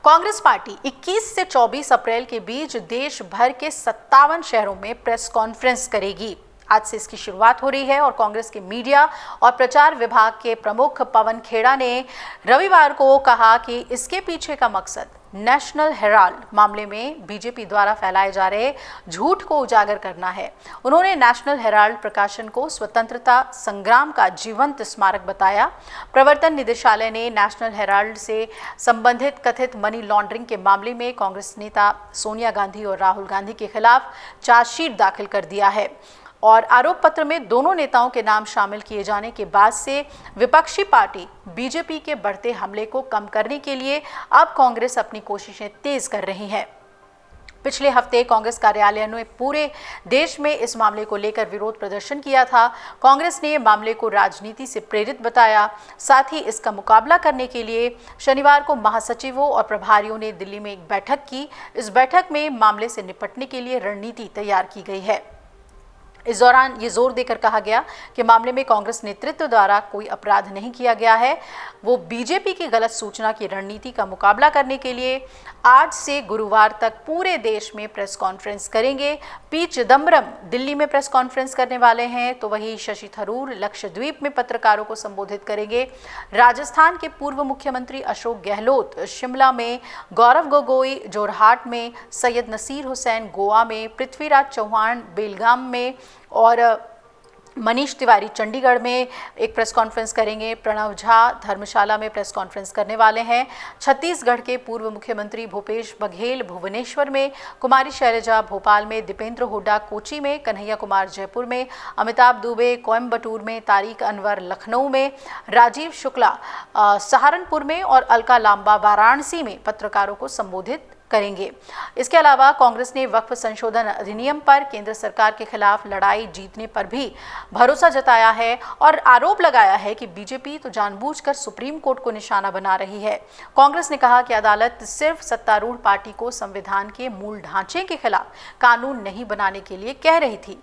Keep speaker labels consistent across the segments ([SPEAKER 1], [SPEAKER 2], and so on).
[SPEAKER 1] Congress party 21 से 24 अप्रैल के बीच देश भर के 57 शहरों में प्रेस कॉन्फ्रेंस करेगी। आज से इसकी शुरुआत हो रही है और कांग्रेस के मीडिया और प्रचार विभाग के प्रमुख पवन खेड़ा ने रविवार को कहा कि इसके पीछे का मकसद नेशनल हेराल्ड मामले में बीजेपी द्वारा फैलाए जा रहे झूठ को उजागर करना है। उन्होंने नेशनल हेराल्ड प्रकाशन को स्वतंत्रता संग्राम का जीवंत स्मारक बताया। प्रवर्तन निदेशालय ने नेशनल हेराल्ड से संबंधित कथित मनी लॉन्ड्रिंग के मामले में कांग्रेस नेता सोनिया गांधी और राहुल गांधी के खिलाफ चार्जशीट दाखिल कर दिया है और आरोप पत्र में दोनों नेताओं के नाम शामिल किए जाने के बाद से विपक्षी पार्टी बीजेपी के बढ़ते हमले को कम करने के लिए अब कांग्रेस अपनी कोशिशें तेज कर रही है। पिछले हफ्ते कांग्रेस कार्यालय ने पूरे देश में इस मामले को लेकर विरोध प्रदर्शन किया था। कांग्रेस ने मामले को राजनीति से प्रेरित बताया। साथ ही इसका मुकाबला करने के लिए शनिवार को महासचिवों और प्रभारियों ने दिल्ली में एक बैठक की। इस बैठक में मामले से निपटने के लिए रणनीति तैयार की गई है। इस दौरान ये जोर देकर कहा गया कि मामले में कांग्रेस नेतृत्व द्वारा कोई अपराध नहीं किया गया है। वो बीजेपी की गलत सूचना की रणनीति का मुकाबला करने के लिए आज से गुरुवार तक पूरे देश में प्रेस कॉन्फ्रेंस करेंगे। पी चिदम्बरम दिल्ली में प्रेस कॉन्फ्रेंस करने वाले हैं, तो वहीं शशि थरूर लक्षद्वीप में पत्रकारों को संबोधित करेंगे। राजस्थान के पूर्व मुख्यमंत्री अशोक गहलोत शिमला में, गौरव गोगोई जोरहाट में, सैयद नसीर हुसैन गोवा में, पृथ्वीराज चौहान बेलगाम में और मनीष तिवारी चंडीगढ़ में एक प्रेस कॉन्फ्रेंस करेंगे। प्रणव झा धर्मशाला में प्रेस कॉन्फ्रेंस करने वाले हैं। छत्तीसगढ़ के पूर्व मुख्यमंत्री भूपेश बघेल भुवनेश्वर में, कुमारी शैलजा भोपाल में, दीपेंद्र हुड्डा कोची में, कन्हैया कुमार जयपुर में, अमिताभ दुबे कोयम्बटूर में, तारिक अनवर लखनऊ में, राजीव शुक्ला सहारनपुर में और अलका लांबा वाराणसी में पत्रकारों को संबोधित करेंगे। इसके अलावा कांग्रेस ने वक्फ संशोधन अधिनियम पर केंद्र सरकार के खिलाफ लड़ाई जीतने पर भी भरोसा जताया है और आरोप लगाया है कि बीजेपी तो जानबूझकर सुप्रीम कोर्ट को निशाना बना रही है। कांग्रेस ने कहा कि अदालत सिर्फ सत्तारूढ़ पार्टी को संविधान के मूल ढांचे के खिलाफ कानून नहीं बनाने के लिए कह रही थी।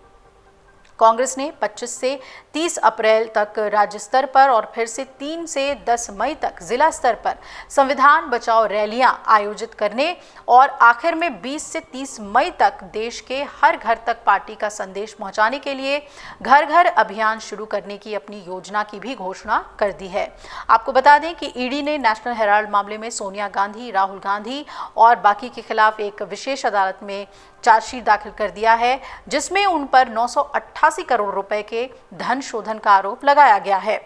[SPEAKER 1] कांग्रेस ने 25 से 30 अप्रैल तक राज्य स्तर पर और फिर से 3 से 10 मई तक जिला स्तर पर संविधान बचाओ रैलियां आयोजित करने और आखिर में 20 से 30 मई तक देश के हर घर तक पार्टी का संदेश पहुंचाने के लिए घर घर अभियान शुरू करने की अपनी योजना की भी घोषणा कर दी है। आपको बता दें कि ईडी ने नेशनल हेराल्ड मामले में सोनिया गांधी, राहुल गांधी और बाकी के खिलाफ एक विशेष अदालत में चार्जशीट दाखिल कर दिया है, जिसमें उन पर 988 करोड़ रुपए के धन शोधन का आरोप लगाया गया है।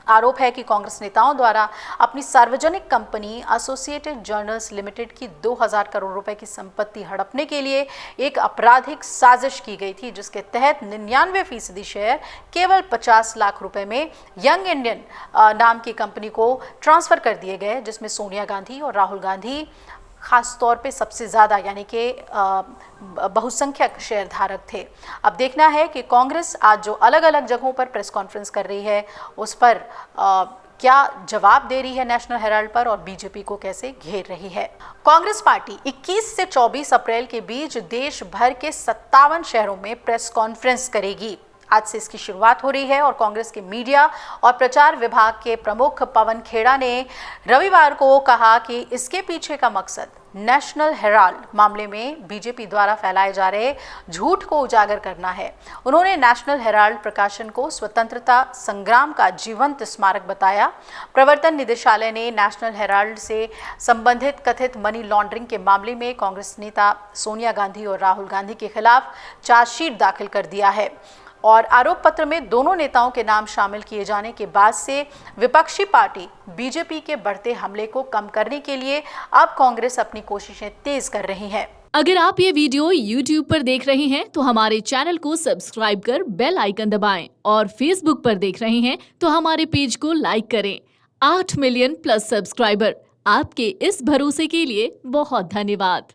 [SPEAKER 1] आरोप है कि कांग्रेस नेताओं द्वारा अपनी सार्वजनिक कंपनी एसोसिएटेड जर्नल्स लिमिटेड की 2000 करोड़ रुपए की संपत्ति हड़पने के लिए एक आपराधिक साजिश की गई थी, जिसके तहत 99% शेयर केवल 50 लाख रुपए में यंग इंडियन नाम की कंपनी को ट्रांसफर कर दिए गए, जिसमें सोनिया गांधी और राहुल गांधी खास तौर पे सबसे ज़्यादा यानी कि बहुसंख्यक शेयरधारक थे। अब देखना है कि कांग्रेस आज जो अलग अलग जगहों पर प्रेस कॉन्फ्रेंस कर रही है उस पर क्या जवाब दे रही है नेशनल हेराल्ड पर और बीजेपी को कैसे घेर रही है। कांग्रेस पार्टी 21 से 24 अप्रैल के बीच देश भर के 57 शहरों में प्रेस कॉन्फ्रेंस करेगी। आज से इसकी शुरुआत हो रही है और कांग्रेस के मीडिया और प्रचार विभाग के प्रमुख पवन खेड़ा ने रविवार को कहा कि इसके पीछे का मकसद नेशनल हेराल्ड मामले में बीजेपी द्वारा फैलाए जा रहे झूठ को उजागर करना है। उन्होंने नेशनल हेराल्ड प्रकाशन को स्वतंत्रता संग्राम का जीवंत स्मारक बताया। प्रवर्तन निदेशालय ने नेशनल हेराल्ड से संबंधित कथित मनी लॉन्ड्रिंग के मामले में कांग्रेस नेता सोनिया गांधी और राहुल गांधी के खिलाफ चार्जशीट दाखिल कर दिया है और आरोप पत्र में दोनों नेताओं के नाम शामिल किए जाने के बाद से विपक्षी पार्टी बीजेपी के बढ़ते हमले को कम करने के लिए अब कांग्रेस अपनी कोशिशें तेज कर रही है।
[SPEAKER 2] अगर आप ये वीडियो YouTube पर देख रहे हैं तो हमारे चैनल को सब्सक्राइब कर बेल आइकन दबाएं और Facebook पर देख रहे हैं तो हमारे पेज को लाइक करें। 8 मिलियन प्लस सब्सक्राइबर, आपके इस भरोसे के लिए बहुत धन्यवाद।